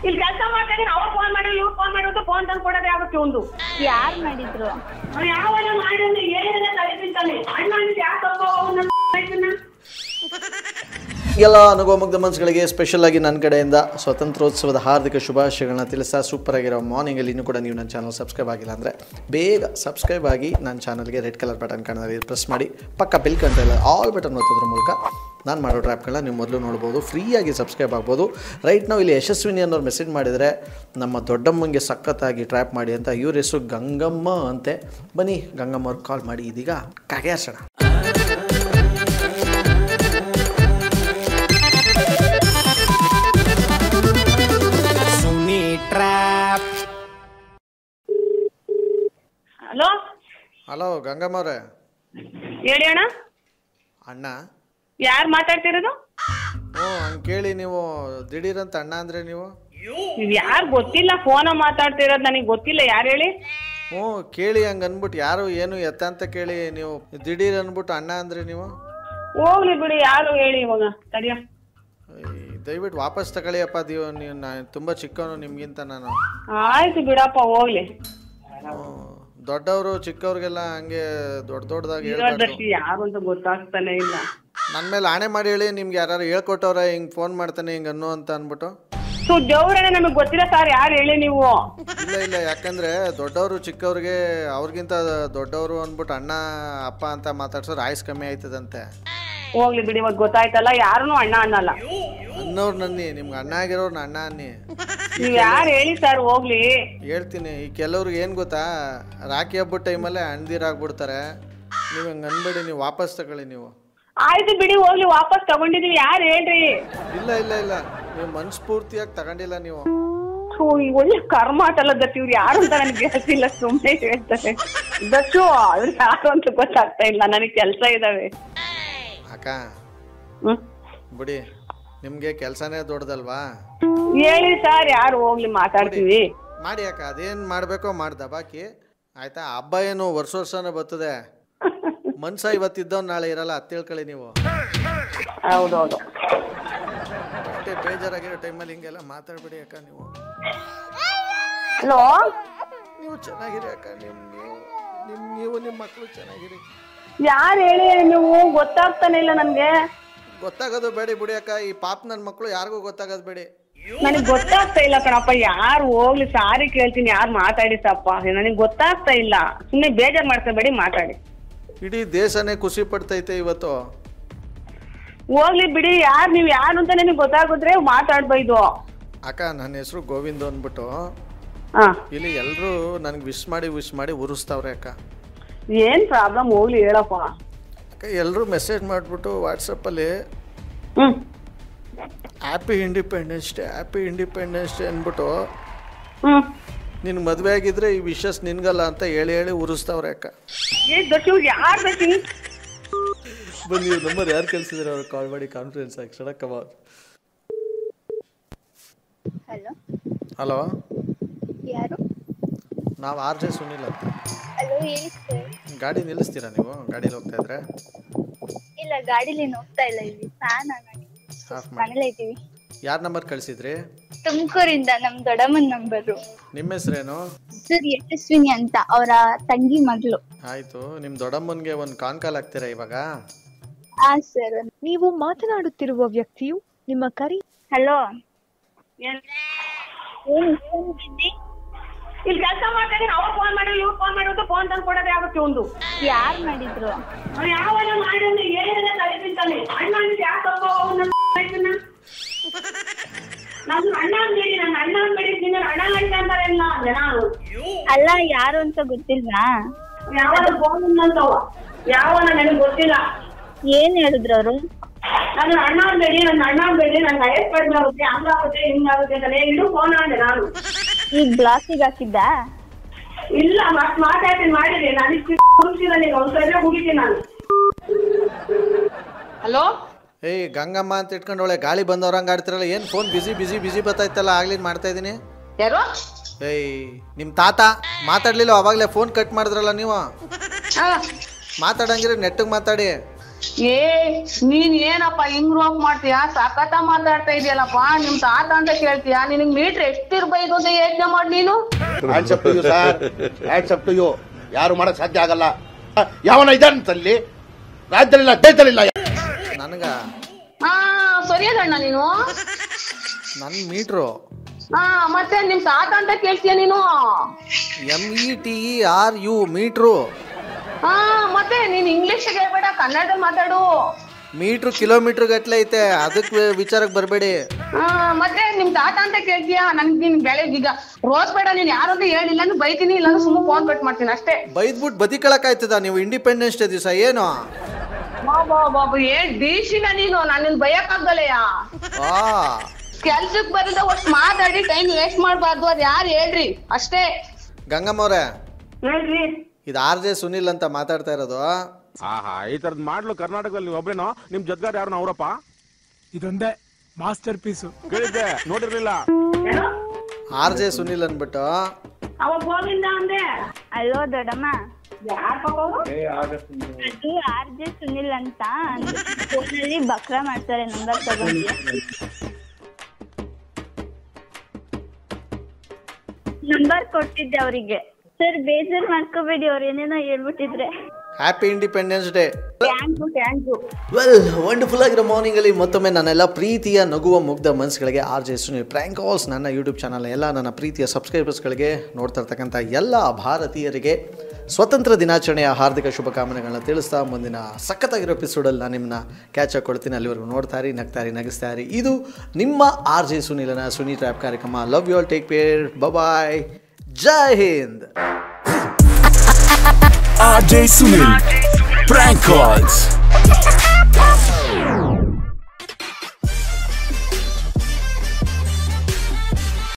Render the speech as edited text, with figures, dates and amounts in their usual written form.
ಇಲ್ಲಿ ಕೆಲಸ ಮಾಡ್ತಾ ಇದ್ದೀನಿ. ಅವ್ರು ಫೋನ್ ಮಾಡಿ ಇವ್ರು ಫೋನ್ ಮಾಡೋದು ಫೋನ್ ತಂದು ಕೊಡೋದೇ ಆಗುತ್ತೆ. ಒಂದು ಯಾರು ಮಾಡಿದ್ರು? ಯಾವಾಗ ಮಾಡಿ ಏನಿದೆ ತಲೆ ತಿಂತಾನೆ ಅಣ್ಣ ಯಾಕೆ ಎಲ್ಲ ಅನುಗೋಮುಗ್ಧ ಮನಸ್ಸುಗಳಿಗೆ ಸ್ಪೆಷಲ್ ಆಗಿ ನನ್ನ ಕಡೆಯಿಂದ ಸ್ವಾತಂತ್ರ್ಯೋತ್ಸವದ ಹಾರ್ದಿಕ ಶುಭಾಶಯಗಳನ್ನ ತಿಳಿಸ್ತಾ ಸೂಪರ್ ಆಗಿರೋ ಮಾರ್ನಿಂಗಲ್ಲಿ ಇನ್ನೂ ಕೂಡ ನೀವು ನನ್ನ ಚಾನಲ್ ಸಬ್ಸ್ಕ್ರೈಬ್ ಆಗಿಲ್ಲ ಅಂದರೆ ಬೇಗ ಸಬ್ಸ್ಕ್ರೈಬ್ ಆಗಿ ನನ್ನ ಚಾನಲ್ಗೆ ರೆಡ್ ಕಲರ್ ಬಟನ್ ಕಾಣೋದು ಪ್ರೆಸ್ ಮಾಡಿ ಪಕ್ಕ ಬೆಲ್ ಕಂಟ್ರಲ್ಲ ಆಲ್ ಬಟನ್ ಒತ್ತೋದ್ರ ಮೂಲಕ ನಾನು ಮಾಡೋ ಟ್ರ್ಯಾಪ್ಗಳನ್ನ ನೀವು ಮೊದಲು ನೋಡ್ಬೋದು, ಫ್ರೀಯಾಗಿ ಸಬ್ಸ್ಕ್ರೈಬ್ ಆಗ್ಬೋದು. ರೈಟ್ ನಾವು ಇಲ್ಲಿ ಯಶಸ್ವಿನಿ ಅನ್ನೋರು ಮೆಸೇಜ್ ಮಾಡಿದರೆ ನಮ್ಮ ದೊಡ್ಡಮ್ಮಂಗೆ ಸಖತ್ತಾಗಿ ಟ್ರ್ಯಾಪ್ ಮಾಡಿ ಅಂತ. ಇವ್ರ ಹೆಸರು ಗಂಗಮ್ಮ ಅಂತೆ. ಬನ್ನಿ ಗಂಗಮ್ಮ ಅವ್ರಿಗೆ ಕಾಲ್ ಮಾಡಿ ಇದೀಗ ಕಗೆಯಾಸೋಣ. ಹಲೋ ಹಲೋ ಗಂಗಮ್ಮ ಅವರೇ. ಹೇಳಿ ಅಣ್ಣ. ಅಣ್ಣ ಯಾರು ಮಾತಾಡ್ತಿರೋದು? ಹಂಗೆ ಕೇಳಿ ನೀವು ದಿಢೀರಂತ ಅಣ್ಣ ಅಂದರೆ ನೀವು ಯಾರು ಗೊತ್ತಿಲ್ಲ, ಫೋನ ಮಾತಾಡ್ತಿರೋದು ನನಗೆ ಗೊತ್ತಿಲ್ಲ. ಯಾರು ಹೇಳಿ? ಕೇಳಿ ಹಂಗೆ ಅಂದ್ಬಿಟ್ಟು ಯಾರು ಏನು ಎತ್ತ ಅಂತ ಕೇಳಿ ನೀವು ದಿಢೀರ್ ಅಂದ್ಬಿಟ್ಟು ಅಣ್ಣ ಅಂದರೆ ನೀವು ಹೋಗ್ಲಿ ಬಿಡಿ. ಯಾರು ಹೇಳಿ ಇವಾಗ ತಡಿಯ. ದಯವಿಟ್ಟು ವಾಪಸ್ ತಗೊಳ್ಳಿಯಪ್ಪ. ನೀವು ತುಂಬ ಚಿಕ್ಕವನು ನಿಮ್ಗಿಂತ ನಾನು. ಆಯ್ತು ಬಿಡಪ್ಪ ಹೋಗ್ಲಿ. ದೊಡ್ಡವರು ಚಿಕ್ಕವ್ರಿಗೆಲ್ಲ ಹಂಗೆ ದೊಡ್ಡದಾಗಿ ಯಾರು ಅಂತ ಗೊತ್ತಾಗ್ತಾನೆ ಇಲ್ಲ. ನನ್ನ ಮೇಲೆ ಆಣೆ ಮಾಡಿ ಹೇಳಿ, ನಿಮ್ಗೆ ಯಾರು ಹೇಳ್ಕೊಟ್ಟವ್ರ ಹಿಂಗೆ ಫೋನ್ ಮಾಡ್ತಾನೆ ಹಿಂಗೆ ಅನ್ನೋ ಅಂತ ಅಂದ್ಬಿಟ್ಟು. ದೇವ್ರೇ ನಮಗೆ ಗೊತ್ತಿಲ್ಲ ಸರ್, ಯಾರು ಹೇಳಿ ನೀವು? ಇಲ್ಲ ಯಾಕಂದ್ರೆ ದೊಡ್ಡವರು ಚಿಕ್ಕವ್ರಿಗೆ ಅವ್ರಿಗಿಂತ ದೊಡ್ಡವರು ಅಂದ್ಬಿಟ್ಟು ಅಣ್ಣ ಅಪ್ಪ ಅಂತ ಮಾತಾಡ್ಸೋರು ಆಯ್ಸ್ ಕಮ್ಮಿ ಆಯ್ತದಂತೆ. ಹೋಗ್ಲಿ ಬಿಡಿ, ಇವಾಗ ಗೊತ್ತಾಯ್ತಲ್ಲ. ಯಾರನು ಅಣ್ಣ ಅನ್ನಲ್ಲ. ಅನ್ನೋರು ನನ್ನಿ, ನಿಮ್ಗೆ ಅಣ್ಣ ಆಗಿರೋರ್ನ ಅಣ್ಣ ಅನ್ನಿ. ನೀವ್ ಯಾರು ಹೇಳಿ ಸರ್? ಹೋಗ್ಲಿ ಹೇಳ್ತೀನಿ. ಈ ಕೆಲವ್ರಿಗೆ ಏನು ಗೊತ್ತಾ, ರಾಖಿ ಹಬ್ಬದ ಟೈಮಲ್ಲೇ ಅಣ್ದಿರಾಗ್ಬಿಡ್ತಾರೆ. ನೀವು ಹಂಗೆ ಅನ್ಬೇಡಿ, ನೀವು ವಾಪಸ್ ತಗೊಳ್ಳಿ ನೀವು. ಆಯ್ತು ಬಿಡಿ ಹೋಗ್ಲಿ, ವಾಪಸ್ ತಗೊಂಡಿದೀವಿ. ಯಾರು ಹೇಳ್ರಿ? ಇಲ್ಲ ನೀವು ಮನಸ್ಫೂರ್ತಿಯಾಗಿ ತಗೊಂಡಿಲ್ಲ ನೀವು. ಒಳ್ಳೆ ಕರ್ಮ ಆಟಲ್ಲ ದತ್ತು. ಇವ್ರು ಯಾರು ಅಂತ ನನಗೆ ಗೊತ್ತಿಲ್ಲ, ಸುಮ್ಮನೆ ಹೇಳ್ತಾರೆ. ದತ್ತು ಅವ್ರು ಯಾರು ಅಂತ ಗೊತ್ತಾಗ್ತಾ ಇಲ್ಲ. ನನಗೆ ಕೆಲಸ ಇದಾವೆ ಅಕ್ಕ. ಬಿಡಿ, ನಿಮ್ಗೆ ಕೆಲಸನೇ ದೊಡ್ಡದಲ್ವಾ? ಹೇಳಿ ಸರ್, ಯಾರು? ಹೋಗ್ಲಿ ಮಾತಾಡ್ತೀವಿ. ಮಾಡಿ ಅಕ್ಕ, ಅದೇನು ಮಾಡಬೇಕೋ ಮಾಡ್ದ ಬಾಕಿ ಆಯ್ತಾ. ಹಬ್ಬ ಏನು ವರ್ಷನೇ ಬರ್ತದೆ. ಮನ್ಸ ಇವತ್ತಿದ್ದವ್ ನಾಳೆ ಇರಲ್ಲ, ಅದು ತಿಳ್ಕೊಳ್ಳಿ ನೀವು. ಹೌದೌದು. ಅಷ್ಟೇ ಬೇಜಾರಾಗಿರೋ ಟೈಮಲ್ಲಿ ಹಿಂಗೆಲ್ಲ ಮಾತಾಡ್ಬಿಡಿ ಅಕ್ಕ. ನೀವು ಹಲೋ, ನೀವು ಚೆನ್ನಾಗಿರಿ ಅಕ್ಕ. ನೀವು ನಿಮ್ಮ ಮಕ್ಕಳು ಚೆನ್ನಾಗಿರಿ. ಯಾರು ಹೇಳಿ ನೀವು? ಗೊತ್ತಾಗ್ತಾನೆ ಇಲ್ಲ ನನ್ಗೆ. ಗೊತ್ತಾಗೋದು ಬೇಡಿ ಬಿಡಿ ಅಕ್ಕ. ಈ ಪಾಪ ನನ್ನ ಮಕ್ಕಳು ಯಾರಿಗೂ ಗೊತ್ತಾಗೋದು ಬೇಡಿ. ನನಗೆ ಗೊತ್ತಾಗ್ತಾ ಇಲ್ಲ ಕಣಪ್ಪ. ಯಾರು? ಹೋಗ್ಲಿ, ಸಾರಿ ಕೇಳ್ತೀನಿ. ಯಾರು ಮಾತಾಡಿ ಸಪ್ಪ, ನನಗೆ ಗೊತ್ತಾಗ್ತಾ ಇಲ್ಲ. ಸುಮ್ಮನೆ ಬೇಜಾರು ಮಾಡ್ಕೋಬೇಡಿ, ಮಾತಾಡಿ. ಇಡೀ ದೇಶನೇ ಖುಷಿ ಪಡ್ತೈತೆ ಇವತ್ತು. ಹೋಗ್ಲಿ ಬಿಡಿ. ಯಾರು ನೀವು? ಯಾರು ಅಂತ ನನಗೆ ಗೊತ್ತಾಗಿದ್ರೆ ಮಾತಾಡ್ಬೈದು. ಅಕ್ಕ, ನನ್ನ ಹೆಸರು ಗೋವಿಂದ ಅಂದ್ಬಿಟ್ಟು ಇಲ್ಲಿ ಎಲ್ಲರೂ ನನಗೆ ವಿಶ್ ಮಾಡಿ ಉರಿಸ್ತಾವ್ರೆ ಅಕ್ಕ. ಏನ್ ಪ್ರಾಬ್ಲಮ್? ಹೋಗ್ಲಿ ಹೇಳಪ್ಪ. ಅಕ್ಕ, ಎಲ್ಲರೂ ಮೆಸೇಜ್ ಮಾಡಿಬಿಟ್ಟು ವಾಟ್ಸಪ್ಪಲ್ಲಿ ಹ್ಯಾಪಿ ಇಂಡಿಪೆಂಡೆನ್ಸ್ ಡೇ ಅಂದ್ಬಿಟ್ಟು ನಿನ್ಗೆ ಮದುವೆ ಆಗಿದ್ರೆ ಈ ವಿಶಸ್ ನಿನ್ಗಲ್ಲ ಅಂತ ಹೇಳಿ ಉರಿಸ್ತಾವ್ರೆ ಅಕ್ಕ. ಬನ್ನಿ, ನಂಬರ್ ಯಾರು ಕಳಿಸಿದ್ರೆ ಅವ್ರು ಕಾಲ್ ಮಾಡಿ ಕಾನ್ಫರೆನ್ಸ್ ಆಗಿ ಸಡಕ್ಕವ. ಹಲೋ, ಯಾರು? ನಾವು RJ ಸುನಿಲ್ ಅಂತ. ಹಲೋ, ಹೇಳಿ ಸರ್. ಗಾಡಿ ನಿಲ್ಲಿಸ್ತೀರಾ ನೀವು? ಗಾಡೀಲಿ ಹೋಗ್ತಾ ಇದ್ರೆ? ಇಲ್ಲ, ಗಾಡಿಲಿ ಹೋಗ್ತಾ ಇಲ್ಲ. ಇಲ್ಲಿ ಫ್ಯಾನ್ ಮನೇಲೆ ಇದ್ದೀವಿ. ಯಾರ ನಂಬರ್ ಕಳಿಸಿದ್ರಿ? ತುಮಕೂರಿಂದ ನಮ್ಮ ದೊಡ್ಡಮ್ಮನ ನಂಬರು. ನಿಮ್ಮ ಹೆಸರೇನು? ಸರ್ ಯಶಸ್ವಿನಿ ಅಂತ, ಅವರ ತಂಗಿ ಮಗಳು. ಆಯ್ತು, ನಿಮ್ಮ ದೊಡ್ಡಮ್ಮನ್ಗೆ ಒಂದು ಕಾಲ್ ಆಗ್ತೀರಾ ಇವಾಗ? ಸರ್. ನೀವು ಮಾತನಾಡುತ್ತಿರುವ ವ್ಯಕ್ತಿಯು ನಿಮ್ಮ ಕರೆ. ಹಲೋ, ಇಲ್ಲಿ ಕೆಲಸ ಮಾಡ್ತಾ ಇದ್ದೀನಿ. ಅವ್ರು ಫೋನ್ ಮಾಡಿ ಇವ್ರು ಫೋನ್ ಮಾಡೋದು ಫೋನ್ ತಂದು ಕೊಡೋದೇ ಆಗುತ್ತೆ. ಒಂದು ಯಾರು ಮಾಡಿದ್ರು? ಯಾವಾಗ ಮಾಡಿ ಏನಿದೆ ತಲೆ ತಿಂತಾನೆ ಅಣ್ಣ ಯಾಕೆ ನನ್ನ ಅಣ್ಣ ಅಂಬೇಡಿ, ನನ್ನ ಅಣ್ಣ ಅಂಬೇಡಿ. ಅಣ್ಣ ಗಂಟ ಅಂತಾರೆ ಇಲ್ಲ ಜನ. ಅಲ್ಲ, ಯಾರು ಅಂತ ಗೊತ್ತಿಲ್ವಾ? ಯಾವಾಗ ಫೋನ್ ಅಂತವ ಯಾವ ನನಗೆ ಗೊತ್ತಿಲ್ಲ. ಏನ್ ಹೇಳಿದ್ರು ಅವರು? ನನ್ನ ಅಣ್ಣ ಅಂಬೇಡಿ, ನನ್ನ ವಯಸ್ಸು ಕಡಿಮೆ ಆಗುತ್ತೆ, ಹಂಗಾಗುತ್ತೆ ಹಿಂಗಾಗುತ್ತೆ ಅಂತಾನೆ ಇಡು ಫೋನ್ ಅಂದೆ ನಾನು. ಈಗ ಬ್ಲಾಕಿಗೆ ಹಾಕಿದ್ದ? ಇಲ್ಲ, ಮತ್ ಮಾತಾಡ್ತೀನಿ ಮಾಡಿದೆ. ನನಗೆ ಒಂದ್ಸಲ ಹುಡುಗಿತೀನಿ ನಾನು. ಹಲೋ, ಏಯ್ ಗಂಗಮ್ಮ ಅಂತ ಇಟ್ಕೊಂಡೊಳೆ ಗಾಳಿ ಬಂದವ್ರಂಗೆ ಆಡ್ತಿರಲ್ಲ. ಏನು ಫೋನ್ ಬಿಸಿ ಬರ್ತಾಯಿತ್ತಲ್ಲ, ಆಗ್ಲಿನ್ ಮಾಡ್ತಾ ಇದ್ದೀನಿ. ಯಾರು? ಏಯ್ ನಿಮ್ಮ ತಾತ ಮಾತಾಡ್ಲಿಲ್ಲ, ಅವಾಗಲೇ ಫೋನ್ ಕಟ್ ಮಾಡಿದ್ರಲ್ಲ ನೀವು. ಮಾತಾಡಂಗಿರಿ ನೆಟ್ಟಿಗೆ ಮಾತಾಡಿ. ಏ ನೀನ್ ಏನಪ್ಪ ಹಿಂಗ್ ರೋಕ್ ಮಾಡ್ತೀಯಾ? ಸಖತ ಮಾತಾಡ್ತಾ ಇದೆಯಲ್ಲಪ್ಪ. ನಿಮ್ ತಾತ ಅಂತ ಕೇಳ್ತೀಯಾ? ನಿನಗ್ ಮೀಟರ್ ಎಷ್ಟಿರ್ಬೇಕು ಅಂತ ಯೋಚನೆ ಮಾಡಿ ನೀನು. ಯಾರು ಮಾಡಕ್ ಸಾಧ್ಯ ಆಗಲ್ಲ. ಯಾವನ ಇದ್ದಾನಂತಲ್ಲಿ ರಾಜ್ಯದಲ್ಲಿಲ್ಲ ದೇಶದಲ್ಲಿಲ್ಲ. ನನಗ ಸರಿಯದಣ್ಣ ನೀನು. ನನ್ನ ಮೀಟ್ರು ಮತ್ತೆ ನಿಮ್ ತಾತ ಅಂತ ಕೇಳ್ತೀಯ ನೀನು? METERU metre. ಮತ್ತೆ ನೀನ್ ಇಂಗ್ಲಿಷ್ ಹೇಳ್ಬೇಡ, ಕನ್ನಡದಲ್ಲಿ ಮಾತಾಡು. ಮೀಟ್ರು ಕಿಲೋಮೀಟರ್ ಗಟ್ಲೆ ಐತೆ, ಅದಕ್ಕೆ ವಿಚಾರಕ್ಕೆ ಬರಬೇಡಿ. ಮತ್ತೆ ನಿಮ್ ತಾತ ಅಂತ ಕೇಳ್ತೀಯಾ? ನನ್ಗೆ ನೀನ್ ಬೆಳಗ್ಗೆ ಈಗ ರೋಸ್ ಬೇಡ, ನೀನ್ ಯಾರು ಅಂತ ಹೇಳಿಲ್ಲ ಅಂದ್ರೆ ಬೈತೀನಿ, ಇಲ್ಲ ಸುಮ್ಮನೆ ಫೋನ್ ಕಟ್ ಮಾಡ್ತೀನಿ ಅಷ್ಟೇ. ಬೈದ್ಬಿಟ್ಟು ಬದಿಕಳಕ್ ಆಯ್ತದ? ನೀವು ಇಂಡಿಪೆಂಡೆನ್ಸ್ ಡೇ ದಿವಸ ಏನು ಬಾಬು ಏನ್ ದೀಶಿನ ನೀನು? ನನ್ನ ಬಯಕ್ ಆಗ್ದಲೆಯ. ಕೆಲ್ಸಕ್ ಬರದ ಒಟ್ಟು ಮಾತಾಡಿ ಟೈಮ್ ವೇಸ್ಟ್ ಮಾಡ್ಬಾರ್ದು. ಅದ್ ಯಾರು ಹೇಳ್ರಿ ಅಷ್ಟೇ. ಗಂಗಮ್ಮ ಅವ್ರೆ, ಹೇಳ್ರಿ. ಇದು RJ ಸುನಿಲ್ ಅಂತ ಮಾತಾಡ್ತಾ ಇರೋದು. ಈ ತರದ್ ಮಾಡ್ಲು ಕರ್ನಾಟಕದಲ್ಲಿ ಒಬ್ರೇನೋ? ನಿಮ್ ಜೊತೆಗಾರ ಯಾರು ಅವರಪ್ಪ? ಇದೊಂದೇ ಮಾಸ್ಟರ್ ಪೀಸು. ಕೇಳಿದ್ದೆ, ನೋಡಿರ್ಲಿಲ್ಲ. RJ ಸುನಿಲ್ ಅನ್ಬಿಟ್ಟು. ಅವಾಗ ಹೋಗಿಂದ ಅಂದೆ. ಅಲ್ಲೋ ದೊಡ್ಡಮ್ಮ, ಯಾರು ಅದು RJ ಸುನಿಲ್ ಅಂತ ಫೋನಲ್ಲಿ ಬಕ್ರಾ ಮಾಡ್ತಾರೆ. ನಂಬರ್ ತಗೊಂಡು ನಂಬರ್ ಕೊಟ್ಟಿದ್ದೆ ಅವರಿಗೆ. ಸರ್ ಬೇಜಾರ್ ಮಾಡ್ಕೋಬೇಡಿ, ಅವ್ರು ಏನೇನೋ ಹೇಳ್ಬಿಟ್ಟಿದ್ರೆ. Happy independence day. Thank you. Well, wonderful ಆಗಿರೋ ಮಾರ್ನಿಂಗಲ್ಲಿ ಮತ್ತೊಮ್ಮೆ ನನ್ನೆಲ್ಲ ಪ್ರೀತಿಯ ನಗುವ ಮುಗ್ಧ ಮನಸ್ಸುಗಳಿಗೆ RJ ಸುನಿಲ್ ಪ್ರ್ಯಾಂಕ್ ಕಾಲ್ಸ್ ನನ್ನ ಯೂಟ್ಯೂಬ್ ಚಾನಲ್ ಎಲ್ಲ ನನ್ನ ಪ್ರೀತಿಯ ಸಬ್ಸ್ಕ್ರೈಬರ್ಸ್ಗಳಿಗೆ, ನೋಡ್ತಾ ಇರ್ತಕ್ಕಂಥ ಎಲ್ಲ ಭಾರತೀಯರಿಗೆ ಸ್ವತಂತ್ರ ದಿನಾಚರಣೆಯ ಹಾರ್ದಿಕ ಶುಭಕಾಮನೆಗಳನ್ನ ತಿಳಿಸ್ತಾ ಮುಂದಿನ ಸಖತ್ತಾಗಿರೋ ಎಪಿಸೋಡಲ್ಲಿ ನಾನು ನಿಮ್ಮನ್ನ ಕ್ಯಾಚ್ ಹಾಕ್ಕೊಳ್ತೀನಿ. ಅಲ್ಲಿವರೆಗೂ ನೋಡ್ತಾರಿ, ನಗ್ತಾರಿ, ನಗಿಸ್ತಾರಿ. ಇದು ನಿಮ್ಮ RJ ಸುನಿಲನ ಸುನಿ ಟ್ರ್ಯಾಪ್ ಕಾರ್ಯಕ್ರಮ. Love you all, take care, bye, Jai Hind. RJ Sunil Prank Calls.